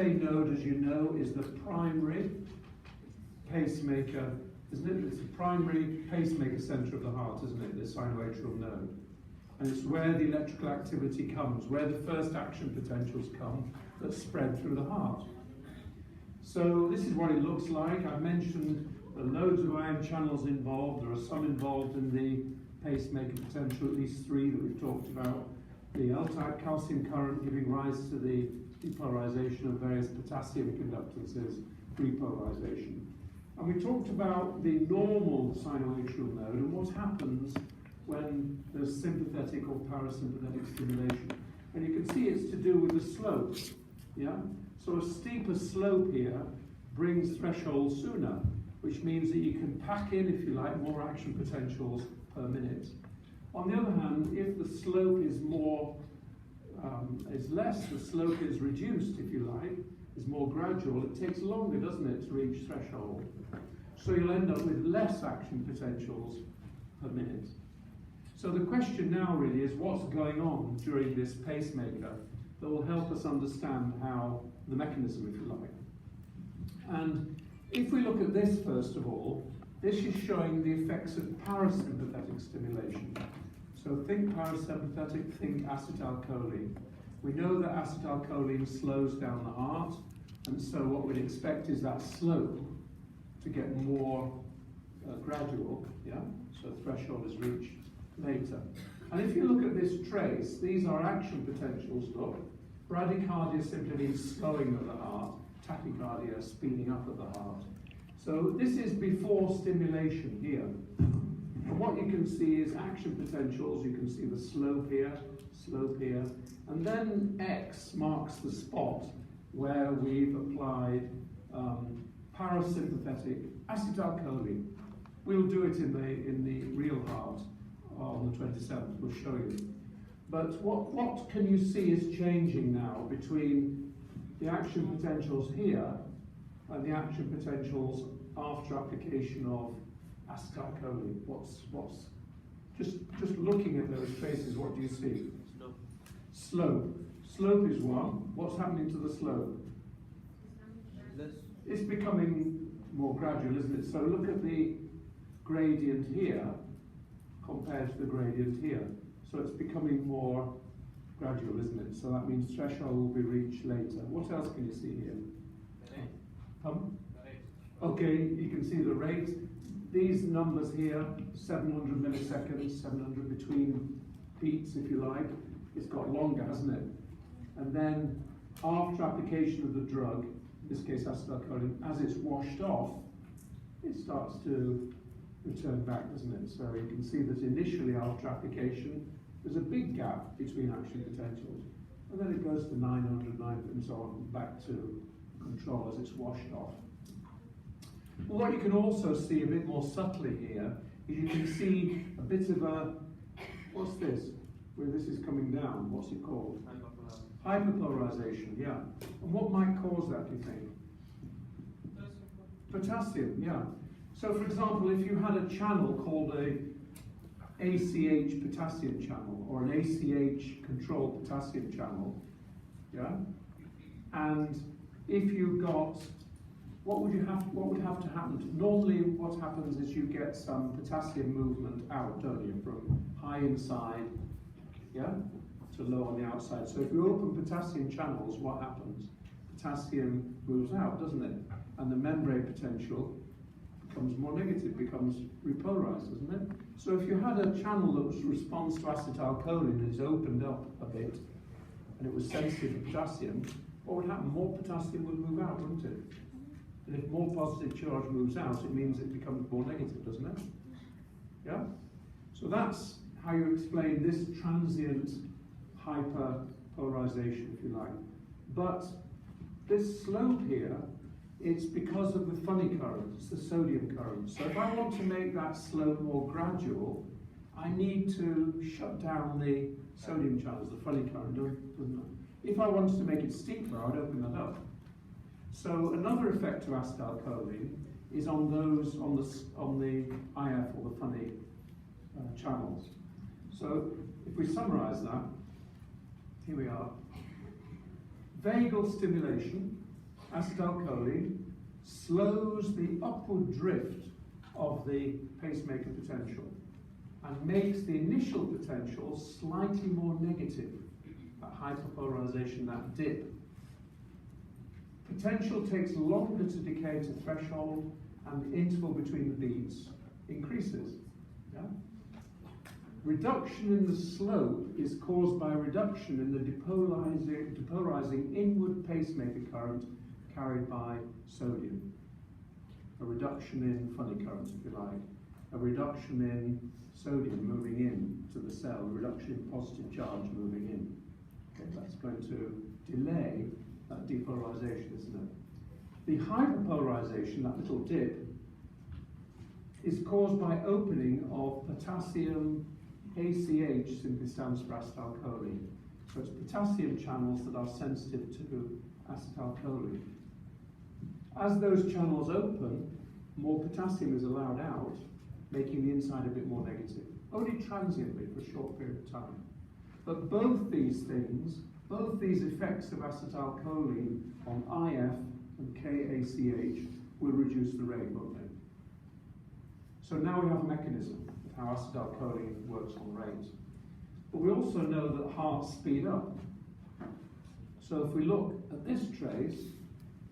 PSA node, as you know, is the primary pacemaker, isn't it? It's the primary pacemaker center of the heart, isn't it? The sinoatrial node. And it's where the electrical activity comes, where the first action potentials come that spread through the heart. So this is what it looks like. I mentioned there are loads of ion channels involved. There are some involved in the pacemaker potential, at least 3 that we've talked about. The L-type calcium current giving rise to the depolarization of various potassium conductances, repolarization. And we talked about the normal sinoatrial node and what happens when there's sympathetic or parasympathetic stimulation. And you can see it's to do with the slope. Yeah? So a steeper slope here brings threshold sooner, which means that you can pack in, if you like, more action potentials per minute. On the other hand, if the slope is less, the slope is reduced, if you like, is more gradual, it takes longer, doesn't it, to reach threshold. So you'll end up with less action potentials per minute. So the question now really is what's going on during this pacemaker that will help us understand how the mechanism, if you like. And if we look at this first of all, this is showing the effects of parasympathetic stimulation. So think parasympathetic, think acetylcholine. We know that acetylcholine slows down the heart, and so what we'd expect is that slope to get more gradual, yeah? So threshold is reached later. And if you look at this trace, these are action potentials, look. Bradycardia simply means slowing of the heart, tachycardia, speeding up of the heart. So this is before stimulation here. And what you can see is action potentials. You can see the slope here, and then X marks the spot where we've applied parasympathetic acetylcholine. We'll do it in the real heart on the 27th, we'll show you. But what can you see is changing now between the action potentials here and the action potentials after application of acetylcholine? Just looking at those traces, what do you see? Slope. Slope is one. What's happening to the slope? It's becoming more gradual, isn't it? So look at the gradient here compared to the gradient here. So it's becoming more gradual, isn't it? So that means threshold will be reached later. What else can you see here? Okay, you can see the rate. These numbers here, 700 milliseconds, 700 between beats, if you like. It's got longer, hasn't it? And then after application of the drug, in this case acetylcholine, as it's washed off, it starts to return back, doesn't it? So you can see that initially after application, there's a big gap between action potentials. And then it goes to 900, and so on, back to control as it's washed off. Well, what you can also see a bit more subtly here is you can see a bit of a, what's this? Where this is coming down, what's it called? Hyperpolarization, yeah. And what might cause that, do you think? Potassium, yeah. So for example, if you had a channel called a ACH potassium channel or an ACH controlled potassium channel, yeah? And if you got, what would have to happen? Normally what happens is you get some potassium movement out, don't you, from high inside, yeah, to low on the outside. So if you open potassium channels, what happens? Potassium moves out, doesn't it? And the membrane potential becomes more negative, becomes repolarized, doesn't it? So if you had a channel that was response to acetylcholine and it's opened up a bit, and it was sensitive to potassium, what would happen? More potassium would move out, wouldn't it? And if more positive charge moves out, it means it becomes more negative, doesn't it? Yeah? So that's how you explain this transient hyperpolarization, if you like. But this slope here, it's because of the funny current, it's the sodium current. So if I want to make that slope more gradual, I need to shut down the sodium channels, the funny current, doesn't I? If I wanted to make it steeper, I would open that up. So another effect of acetylcholine is on the IF or the funny channels. So if we summarize that, here we are. Vagal stimulation acetylcholine slows the upward drift of the pacemaker potential and makes the initial potential slightly more negative, that hyperpolarization, that dip. Potential takes longer to decay to threshold, and the interval between the beats increases. Yeah? Reduction in the slope is caused by a reduction in the depolarizing inward pacemaker current carried by sodium. A reduction in funny currents, if you like. A reduction in sodium moving in to the cell, a reduction in positive charge moving in. Okay, that's going to delay that depolarization, isn't it? The hyperpolarization, that little dip, is caused by opening of potassium ACH, simply stands for acetylcholine. So it's potassium channels that are sensitive to acetylcholine. As those channels open, more potassium is allowed out, making the inside a bit more negative, only transiently for a short period of time. But both these things, both these effects of acetylcholine on IF and KACH will reduce the rate, won't they? So now we have a mechanism of how acetylcholine works on rate. But we also know that hearts speed up. So if we look at this trace,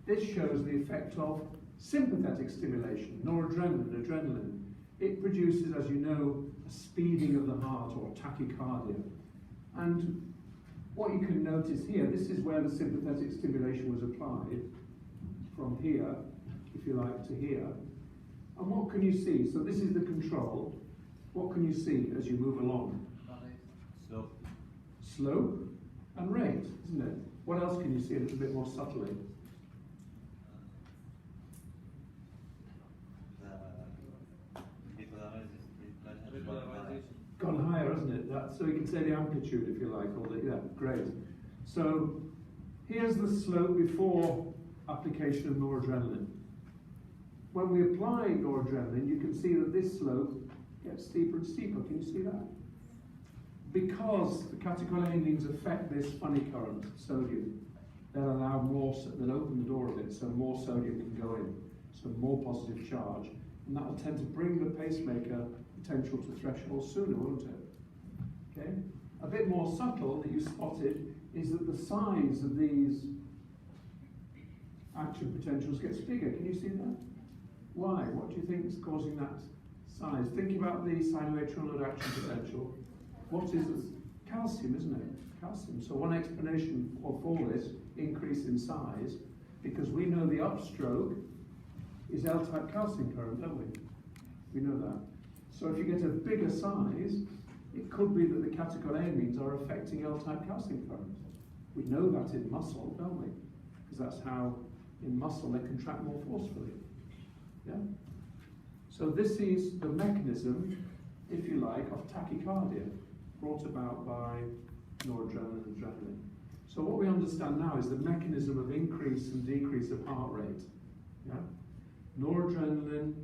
this shows the effect of sympathetic stimulation, noradrenaline, adrenaline. It produces, as you know, a speeding of the heart or tachycardia. And what you can notice here, this is where the sympathetic stimulation was applied, from here, if you like, to here. And what can you see? So this is the control. What can you see as you move along? Slope. Slope and rate, isn't it? What else can you see a little bit more subtly? Gone higher, hasn't it? So we can say the amplitude, if you like, or the, yeah, great. So here's the slope before application of noradrenaline. When we apply noradrenaline, you can see that this slope gets steeper and steeper. Can you see that? Because the catecholamines affect this funny current, sodium, they'll allow more, they'll open the door a bit so more sodium can go in, so more positive charge, and that will tend to bring the pacemaker potential to threshold sooner, won't it? Okay? A bit more subtle that you spotted is that the size of these action potentials gets bigger. Can you see that? Why? What do you think is causing that size? Think about the sinoatrial node action potential. What is it? Calcium, isn't it? Calcium. So one explanation of all this increase in size, because we know the upstroke is L-type calcium current, don't we? We know that. So if you get a bigger size, it could be that the catecholamines are affecting L-type calcium current. We know that in muscle, don't we? Because that's how in muscle they contract more forcefully. Yeah? So this is the mechanism, if you like, of tachycardia brought about by noradrenaline and adrenaline. So what we understand now is the mechanism of increase and decrease of heart rate. Yeah? Noradrenaline,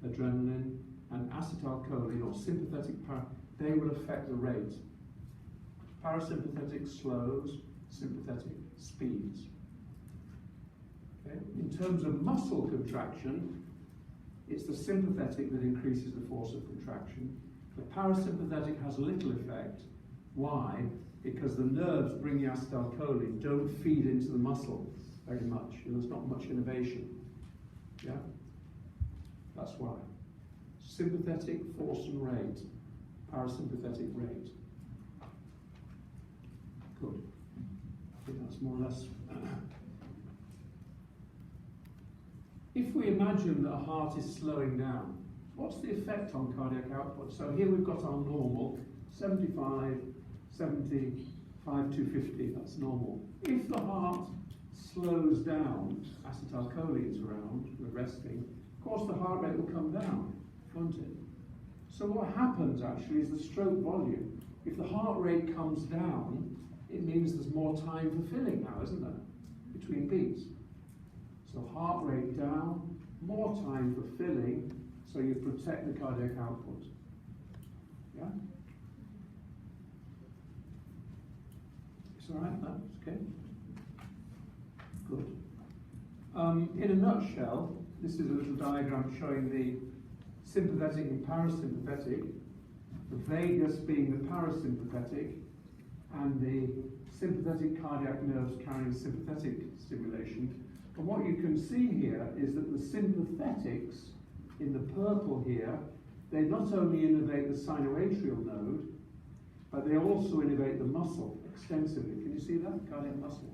adrenaline, and acetylcholine, or sympathetic they will affect the rate. Parasympathetic slows, sympathetic speeds. Okay? In terms of muscle contraction, it's the sympathetic that increases the force of contraction. The parasympathetic has little effect. Why? Because the nerves bringing acetylcholine don't feed into the muscle very much. There's not much innovation. Yeah? That's why. Sympathetic force and rate, parasympathetic rate. Good. I think that's more or less. If we imagine that a heart is slowing down, what's the effect on cardiac output? So here we've got our normal, 75, 75, 250, that's normal. If the heart slows down, acetylcholine's around, we're resting, of course the heart rate will come down, won't it? So what happens actually is the stroke volume. If the heart rate comes down, it means there's more time for filling now, isn't there? Between beats. So heart rate down, more time for filling, so you protect the cardiac output. Yeah? It's all right, that's okay. Good. In a nutshell, this is a little diagram showing the sympathetic and parasympathetic, the vagus being the parasympathetic, and the sympathetic cardiac nerves carrying sympathetic stimulation. And what you can see here is that the sympathetics, in the purple here, they not only innervate the sinoatrial node, but they also innervate the muscle extensively. Can you see that? Cardiac muscle.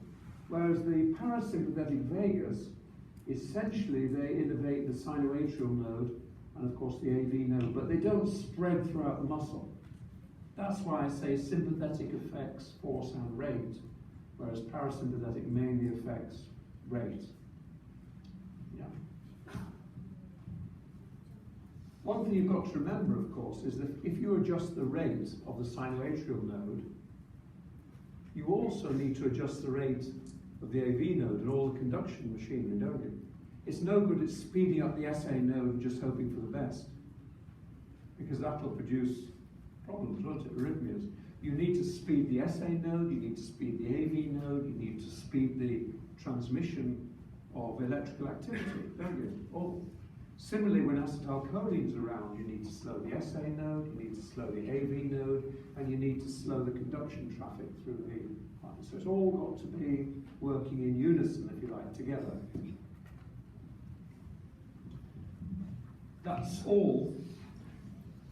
Whereas the parasympathetic vagus, essentially they innervate the sinoatrial node and of course the AV node, but they don't spread throughout the muscle. That's why I say sympathetic affects force and rate, whereas parasympathetic mainly affects rate. Yeah. One thing you've got to remember, of course, is that if you adjust the rate of the sinoatrial node, you also need to adjust the rate of the AV node and all the conduction machinery, don't you? It's no good at speeding up the SA node and just hoping for the best, because that'll produce problems, won't it? Arrhythmias. You need to speed the SA node, you need to speed the AV node, you need to speed the transmission of electrical activity, don't you? Or similarly, when acetylcholine's around, you need to slow the SA node, you need to slow the AV node, and you need to slow the conduction traffic through the heart. So it's all got to be working in unison, if you like, together. That's all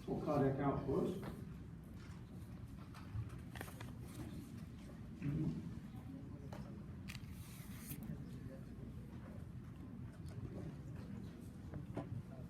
for cardiac output.